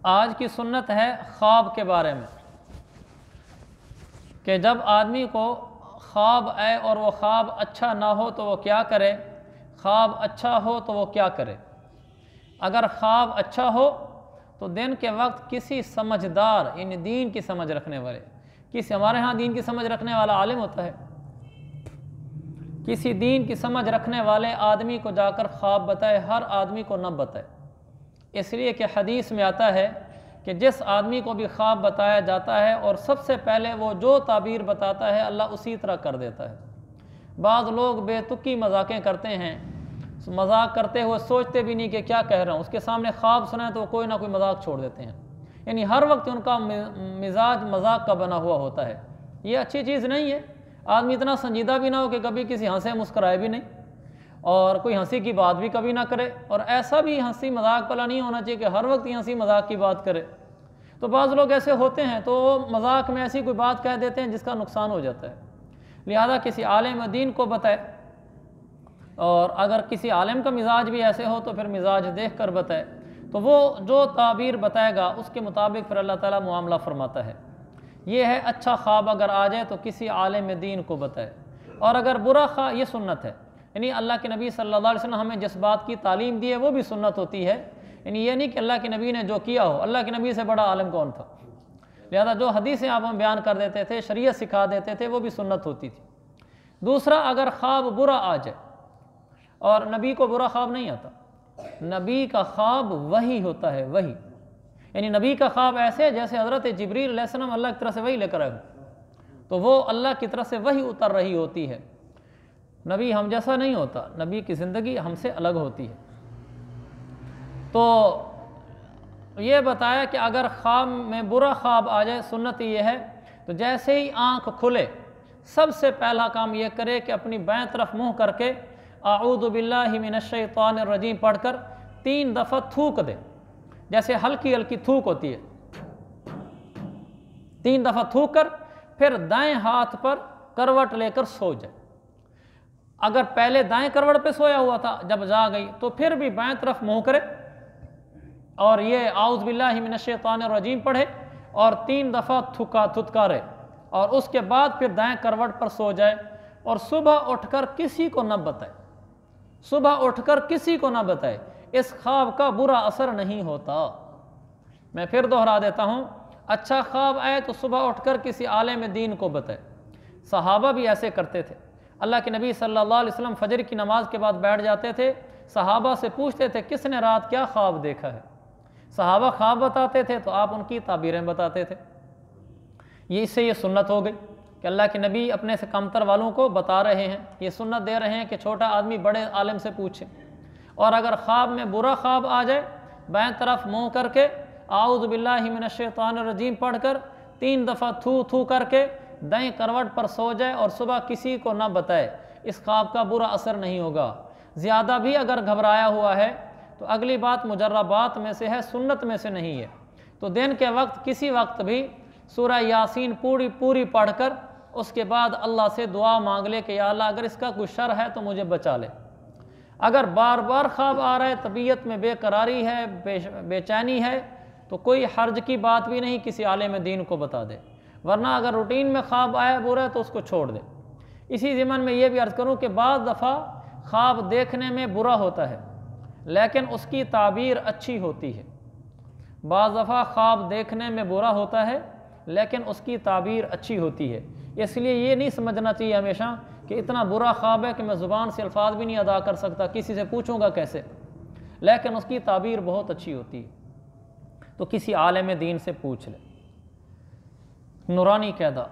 आज की सुन्नत है ख्वाब के बारे में कि जब आदमी को ख्वाब आए और वो ख्वाब अच्छा ना हो तो वो क्या करे, ख्वाब अच्छा हो तो वो क्या करे। अगर ख्वाब अच्छा हो तो दिन के वक्त किसी समझदार, यानी दीन की समझ रखने वाले, किसी हमारे यहाँ दीन की समझ रखने वाला आलिम होता है, किसी दीन की समझ रखने वाले आदमी को जाकर ख्वाब बताए, हर आदमी को न बताए। इसलिए कि हदीस में आता है कि जिस आदमी को भी ख्वाब बताया जाता है और सबसे पहले वो जो ताबीर बताता है अल्लाह उसी तरह कर देता है। बाज़ लोग बेतुकी मजाकें करते हैं, मजाक करते हुए सोचते भी नहीं कि क्या कह रहा हूँ, उसके सामने ख्वाब सुना तो कोई ना कोई मजाक छोड़ देते हैं, यानी हर वक्त उनका मिजाज मजाक का बना हुआ होता है। ये अच्छी चीज़ नहीं है। आदमी इतना संजीदा भी ना हो कि कभी किसी हंसे मुस्कराए भी नहीं और कोई हंसी की बात भी कभी ना करे, और ऐसा भी हंसी मजाक वाला नहीं होना चाहिए कि हर वक्त ही हंसी मजाक की बात करे। तो बाज़ लोग ऐसे होते हैं तो मजाक में ऐसी कोई बात कह देते हैं जिसका नुकसान हो जाता है। लिहाजा किसी आलिम दीन को बताए, और अगर किसी आलिम का मिजाज भी ऐसे हो तो फिर मिजाज देख कर बताए, तो वो जो ताबीर बताएगा उसके मुताबिक फिर अल्लाह ताला मुआमला फरमाता है। ये है अच्छा ख्वाब अगर आ जाए तो किसी आलिम दीन को बताए। और अगर बुरा ख्वाब, ये सुन्नत है, यानी अल्लाह के नबी सल्लल्लाहु अलैहि वसल्लम हमें जिस बात की तालीम दी है वो भी सुन्नत होती है। यानी ये नहीं कि अल्लाह के नबी ने जो किया हो, अल्लाह के नबी से बड़ा आलिम कौन था। लिहाजा जो हदीसें आप हम बयान कर देते थे, शरीयत सिखा देते थे, वो भी सुन्नत होती थी। दूसरा, अगर ख्वाब बुरा आ जाए, और नबी को बुरा ख्वाब नहीं आता, नबी का ख्वाब वही होता है, वही, यानी नबी का ख्वाब ऐसे जैसे हज़रत जिब्रील अलैहिस्सलाम अल्लाह की तरफ से वही लेकर आए, तो वो अल्लाह की तरफ से वही उतर रही होती है। नबी हम जैसा नहीं होता, नबी की ज़िंदगी हमसे अलग होती है। तो ये बताया कि अगर ख्वाब में बुरा ख्वाब आ जाए, सुन्नत ये है तो जैसे ही आँख खुले सबसे पहला काम ये करे कि अपनी बाएं तरफ मुँह करके आऊज़ु बिल्लाहि मिनश्शैतानिर रजीम पढ़कर 3 दफ़ा थूक दे, जैसे हल्की हल्की थूक होती है। 3 दफ़ा थूक कर फिर दाएं हाथ पर करवट लेकर सो जाए। अगर पहले दाएं करवट पे सोया हुआ था, जब जा गई तो फिर भी बाएं तरफ मुँह करे और ये आऊज़ु बिल्लाहि मिनश्शैतानिर रजीम पढ़े और 3 दफ़ा थुतकारे, और उसके बाद फिर दाएं करवट पर सो जाए। और सुबह उठकर किसी को न बताए, सुबह उठकर किसी को न बताए, इस ख्वाब का बुरा असर नहीं होता। मैं फिर दोहरा देता हूँ, अच्छा ख्वाब आए तो सुबह उठकर किसी आलिम दीन को बताए। सहाबा भी ऐसे करते थे। अल्लाह के नबी सल्लल्लाहु अलैहि वसल्लम फजर की नमाज के बाद बैठ जाते थे, सहाबा से पूछते थे किसने रात क्या ख्वाब देखा है। सहाबा ख्वाब बताते थे तो आप उनकी ताबीरें बताते थे। इससे ये सुन्नत हो गई कि अल्लाह के नबी अपने से कमतर वालों को बता रहे हैं, ये सुन्नत दे रहे हैं कि छोटा आदमी बड़े आलिम से पूछे। और अगर ख्वाब में बुरा ख्वाब आ जाए, बाएं तरफ मुँह करके आऊज़ु बिल्लाहि मिनश्शैतानिर रजीम पढ़कर 3 दफ़ा थू करके दाएं करवट पर सो जाए और सुबह किसी को ना बताए, इस ख्वाब का बुरा असर नहीं होगा। ज़्यादा भी अगर घबराया हुआ है तो अगली बात मुजर्रबात में से है, सुन्नत में से नहीं है। तो दिन के वक्त किसी वक्त भी सूरह यासीन पूरी पढ़कर उसके बाद अल्लाह से दुआ मांग ले कि या अल्लाह अगर इसका कोई शर है तो मुझे बचा ले। अगर बार बार ख्वाब आ रहा है, तबीयत में बेकरारी है, बेचैनी है, तो कोई हर्ज की बात भी नहीं, किसी आलिम दीन को बता दे। वरना अगर रूटीन में ख्वाब आया बुरा है तो उसको छोड़ दे। इसी ज़िमन में ये भी अर्ज़ करूँ कि बाज़ दफ़ा ख्वाब देखने में बुरा होता है लेकिन उसकी ताबीर अच्छी होती है। बाज़ दफ़ा ख्वाब देखने में बुरा होता है लेकिन उसकी ताबीर अच्छी होती है। इसलिए ये नहीं समझना चाहिए हमेशा कि इतना बुरा ख्वाब है कि मैं ज़ुबान से अल्फाज भी नहीं अदा कर सकता, किसी से पूछूंगा कैसे, लेकिन उसकी ताबीर बहुत अच्छी होती है। तो किसी आलिम दीन से पूछ ले। नूरानी कहदा